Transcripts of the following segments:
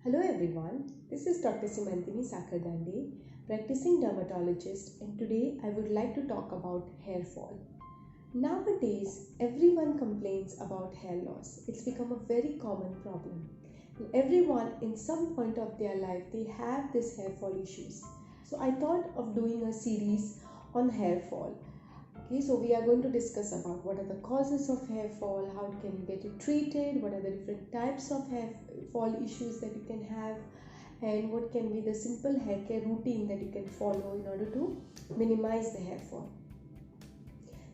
Hello everyone, this is Dr. Simantini Sakardande, practicing dermatologist, and today I would like to talk about hair fall. Nowadays, everyone complains about hair loss. It's become a very common problem. And everyone in some point of their life they have this hair fall issues. So I thought of doing a series on hair fall. Okay, so we are going to discuss about what are the causes of hair fall, how can you get it treated, what are the different types of hair fall issues that you can have, and what can be the simple hair care routine that you can follow in order to minimize the hair fall.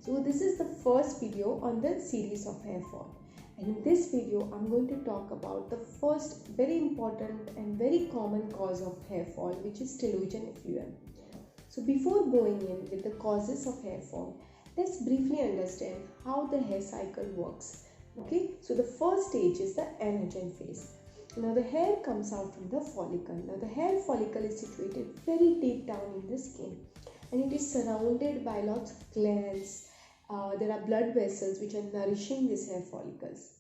So this is the first video on the series of hair fall. And in this video, I'm going to talk about the first very important and very common cause of hair fall, which is telogen effluent. So before going in with the causes of hair fall, let's briefly understand how the hair cycle works. Okay, so the first stage is the anagen phase. Now the hair comes out from the follicle. Now the hair follicle is situated very deep down in the skin, and it is surrounded by lots of glands. There are blood vessels which are nourishing these hair follicles.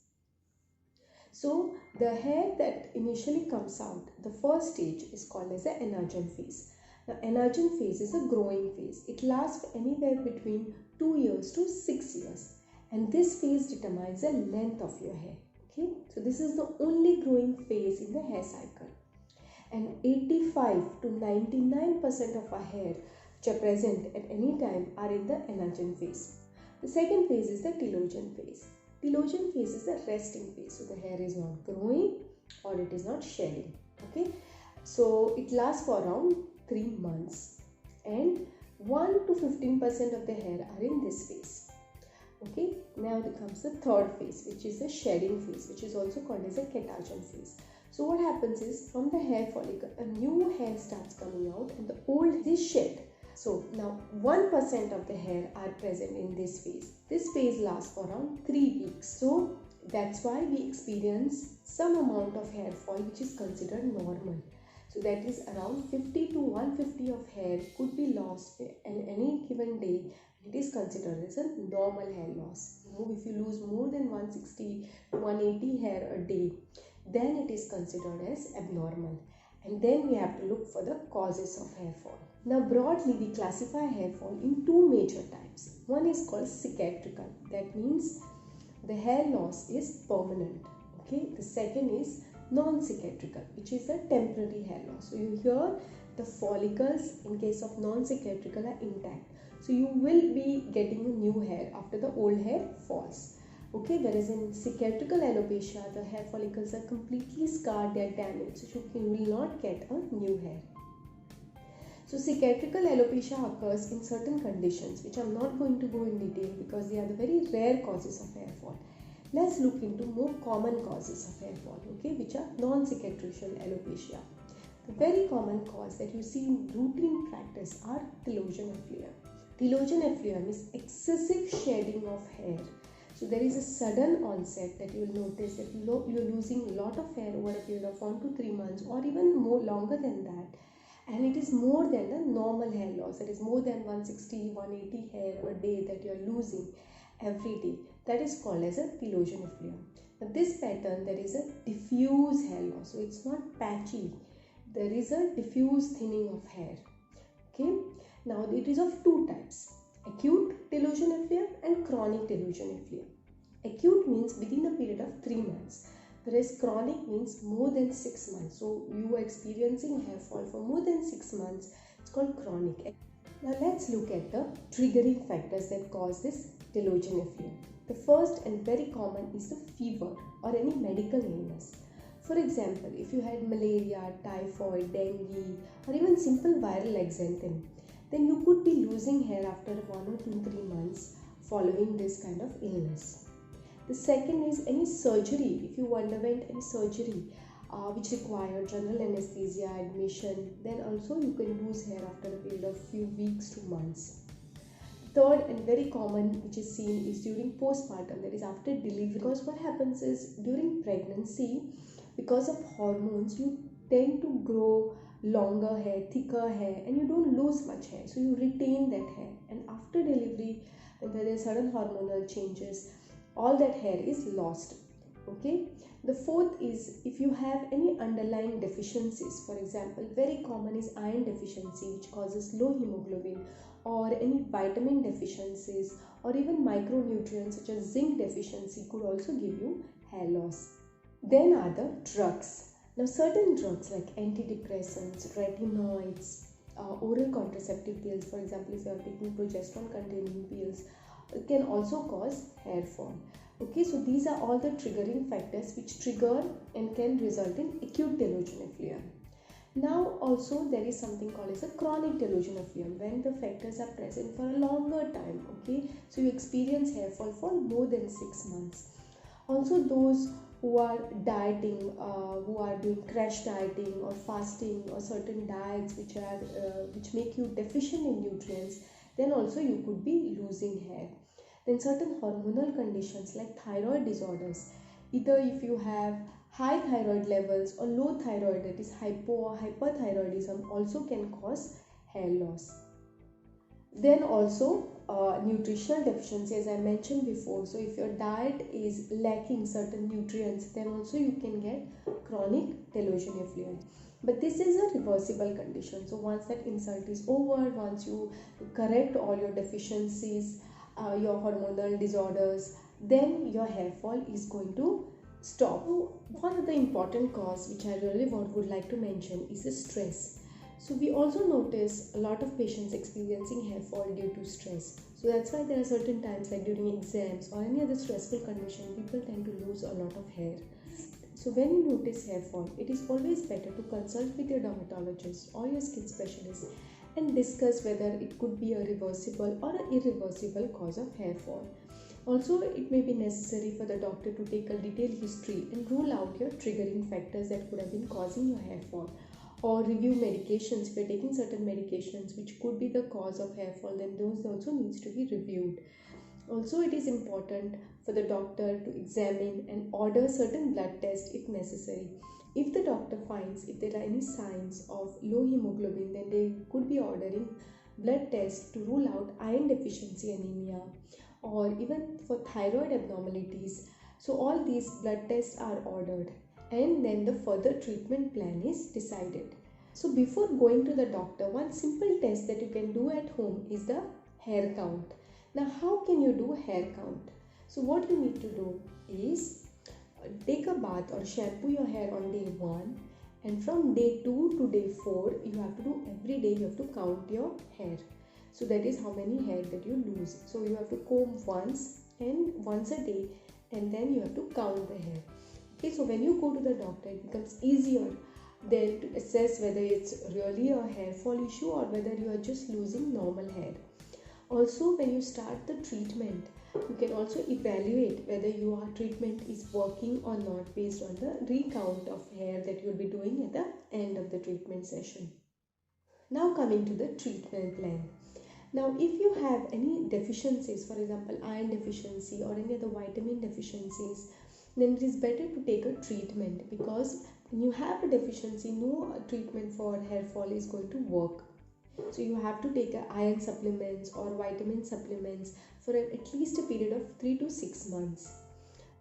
So the hair that initially comes out, the first stage is called as the anagen phase. The anagen phase is a growing phase. It lasts anywhere between 2 years to 6 years, and this phase determines the length of your hair. Okay, so this is the only growing phase in the hair cycle, and 85 to 99% of our hair which are present at any time are in the anagen phase. The second phase is the telogen phase. Telogen phase is the resting phase, so the hair is not growing or it is not shedding. Okay, so it lasts for around 3 months, and 1 to 15% of the hair are in this phase. Okay, now comes the third phase, which is the shedding phase, which is also called as a catagen phase. So what happens is, from the hair follicle, a new hair starts coming out and the old is shed. So now 1% of the hair are present in this phase. This phase lasts for around 3 weeks. So that's why we experience some amount of hair fall which is considered normal. So that is around 50 to 150 of hair could be lost in any given day. It is considered as a normal hair loss. If you lose more than 160 to 180 hair a day, then it is considered as abnormal. And then we have to look for the causes of hair fall. Now broadly we classify hair fall in two major types. One is called cicatricial. That means the hair loss is permanent. Okay. The second is non-cicatricial, which is a temporary hair loss. So you hear the follicles in case of non-cicatricial are intact. So you will be getting a new hair after the old hair falls. Okay, whereas in cicatricial alopecia, the hair follicles are completely scarred, they are damaged, so you will not get a new hair. So cicatricial alopecia occurs in certain conditions, which I am not going to go in detail because they are the very rare causes of hair fall. Let's look into more common causes of hair fall, okay, which are non-cicatricial alopecia. The very common cause that you see in routine practice are telogen effluent. Telogen effluent is excessive shedding of hair. So there is a sudden onset that you will notice that you are losing a lot of hair over a period of 1 to 3 months or even more longer than that. And it is more than the normal hair loss. It is more than 160, 180 hair a day that you are losing every day. That is called as a telogen effluent. Now this pattern, there is a diffuse hair loss. So it's not patchy. There is a diffuse thinning of hair. Okay. Now it is of two types. Acute telogen effluent and chronic telogen effluent. Acute means within a period of 3 months, whereas chronic means more than 6 months. So you are experiencing hair fall for more than 6 months. It's called chronic. Now let's look at the triggering factors that cause this telogen effluent. The first and very common is the fever or any medical illness. For example, if you had malaria, typhoid, dengue, or even simple viral exanthem, then you could be losing hair after 1 or 2-3 months following this kind of illness. The second is any surgery. If you underwent any surgery which required general anesthesia, admission, then also you can lose hair after a period of few weeks to months. Third and very common which is seen is during postpartum, that is after delivery. Because what happens is during pregnancy, because of hormones, you tend to grow longer hair, thicker hair, and you don't lose much hair, so you retain that hair. And after delivery, when there are sudden hormonal changes, all that hair is lost. Okay, the fourth is if you have any underlying deficiencies. For example, very common is iron deficiency, which causes low hemoglobin, or any vitamin deficiencies, or even micronutrients such as zinc deficiency could also give you hair loss. Then are the drugs. Now, certain drugs like antidepressants, retinoids, oral contraceptive pills, for example, if you are taking progesterone containing pills, can also cause hair fall. Okay, so these are all the triggering factors which trigger and can result in acute delusion effluent. Now also there is something called as a chronic delusion effluent, when the factors are present for a longer time. Okay, so you experience hair fall for more than 6 months. Also those who are dieting, who are doing crash dieting or fasting, or certain diets which make you deficient in nutrients, then also you could be losing hair. Then certain hormonal conditions like thyroid disorders, either if you have high thyroid levels or low thyroid, that is hypo or hyperthyroidism, also can cause hair loss. Then also nutritional deficiency, as I mentioned before. So if your diet is lacking certain nutrients, then also you can get chronic delusion effluent. But this is a reversible condition. So once that insult is over, once you correct all your deficiencies, your hormonal disorders, then your hair fall is going to stop. So one of the important cause which I really would like to mention is the stress. So we also notice a lot of patients experiencing hair fall due to stress. So that's why there are certain times like during exams or any other stressful condition, people tend to lose a lot of hair. So when you notice hair fall, it is always better to consult with your dermatologist or your skin specialist and discuss whether it could be a reversible or an irreversible cause of hair fall. Also, it may be necessary for the doctor to take a detailed history and rule out your triggering factors that could have been causing your hair fall, or review medications. If you're taking certain medications which could be the cause of hair fall, then those also needs to be reviewed. Also, it is important for the doctor to examine and order certain blood tests if necessary. If the doctor finds if there are any signs of low hemoglobin, then they could be ordering blood tests to rule out iron deficiency anemia, or even for thyroid abnormalities. So all these blood tests are ordered, and then the further treatment plan is decided. So before going to the doctor, one simple test that you can do at home is the hair count. Now how can you do hair count? So what you need to do is take a bath or shampoo your hair on day 1, and from day 2 to day 4 you have to do every day. You have to count your hair. So that is how many hair that you lose. So you have to comb once a day, and then you have to count the hair. Okay, so when you go to the doctor, it becomes easier then to assess whether it's really a hair fall issue or whether you are just losing normal hair. Also, when you start the treatment, you can also evaluate whether your treatment is working or not based on the recount of hair that you'll be doing at the end of the treatment session. Now coming to the treatment plan. Now, if you have any deficiencies, for example, iron deficiency or any other vitamin deficiencies, then it is better to take a treatment, because when you have a deficiency, no treatment for hair fall is going to work. So you have to take iron supplements or vitamin supplements for at least a period of 3 to 6 months.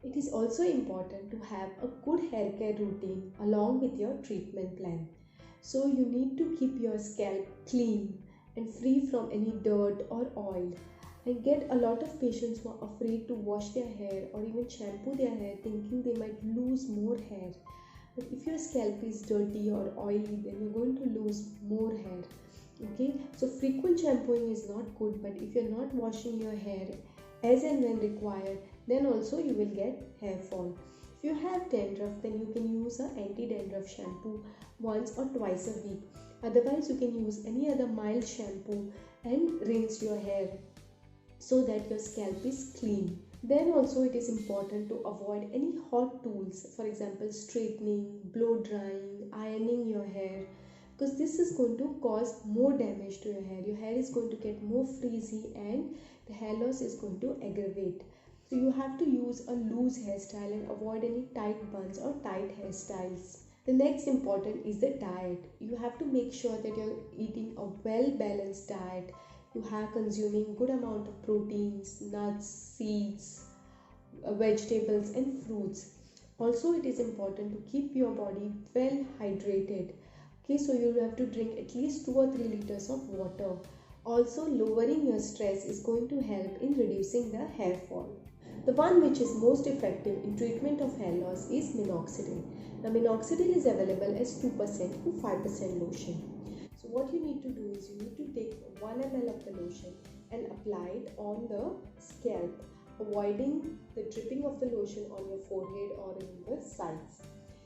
It is also important to have a good hair care routine along with your treatment plan. So you need to keep your scalp clean and free from any dirt or oil. I get a lot of patients who are afraid to wash their hair or even shampoo their hair, thinking they might lose more hair. But if your scalp is dirty or oily, then you're going to lose more hair. Okay, so frequent shampooing is not good, but if you're not washing your hair as and when required, then also you will get hair fall. If you have dandruff, then you can use an anti-dandruff shampoo once or twice a week. Otherwise, you can use any other mild shampoo and rinse your hair so that your scalp is clean. Then also it is important to avoid any hot tools, for example straightening, blow drying, ironing your hair, because this is going to cause more damage to your hair. Your hair is going to get more frizzy and the hair loss is going to aggravate. So you have to use a loose hairstyle and avoid any tight buns or tight hairstyles. The next important is the diet. You have to make sure that you're eating a well balanced diet. You have consuming good amount of proteins, nuts, seeds, vegetables and fruits. Also, it is important to keep your body well hydrated. Okay, so you have to drink at least 2 or 3 liters of water. Also, lowering your stress is going to help in reducing the hair fall. The one which is most effective in treatment of hair loss is minoxidil. Now, minoxidil is available as 2% to 5% lotion. So what you need to do is you need to take 1 ml of the lotion and apply it on the scalp, avoiding the dripping of the lotion on your forehead or in the sides.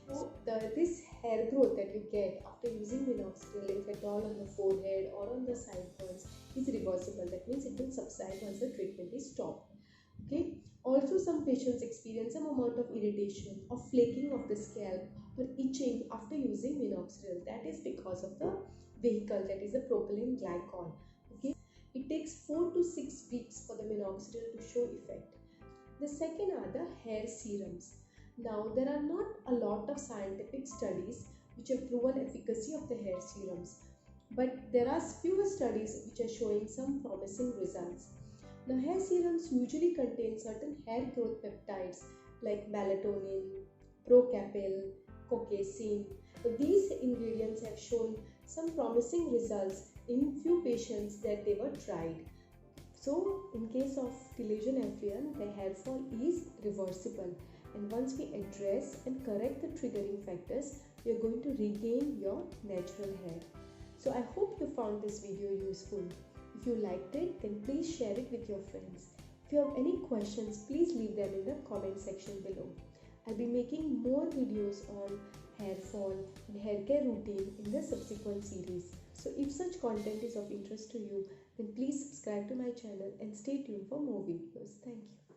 So this hair growth that you get after using minoxidil, if at all on the forehead or on the sideburns, is reversible. That means it will subside once the treatment is stopped. Okay. Also, some patients experience some amount of irritation or flaking of the scalp or itching after using minoxidil. That is because of the vehicle, that is the propylene glycol. Okay. It takes 4 to 6 weeks for the minoxidil to show effect. The second are the hair serums. Now, there are not a lot of scientific studies which have proven efficacy of the hair serums, but there are fewer studies which are showing some promising results. Now, hair serums usually contain certain hair growth peptides like melatonin, procapil, cocaine. These ingredients have shown some promising results in few patients that they were tried. So, in case of delusion effluent, the hair fall is reversible, and once we address and correct the triggering factors, you are going to regain your natural hair. So, I hope you found this video useful. If you liked it, then please share it with your friends. If you have any questions, please leave them in the comment section below. I'll be making more videos on hair fall and hair care routine in the subsequent series. So if such content is of interest to you, then please subscribe to my channel and stay tuned for more videos. Thank you.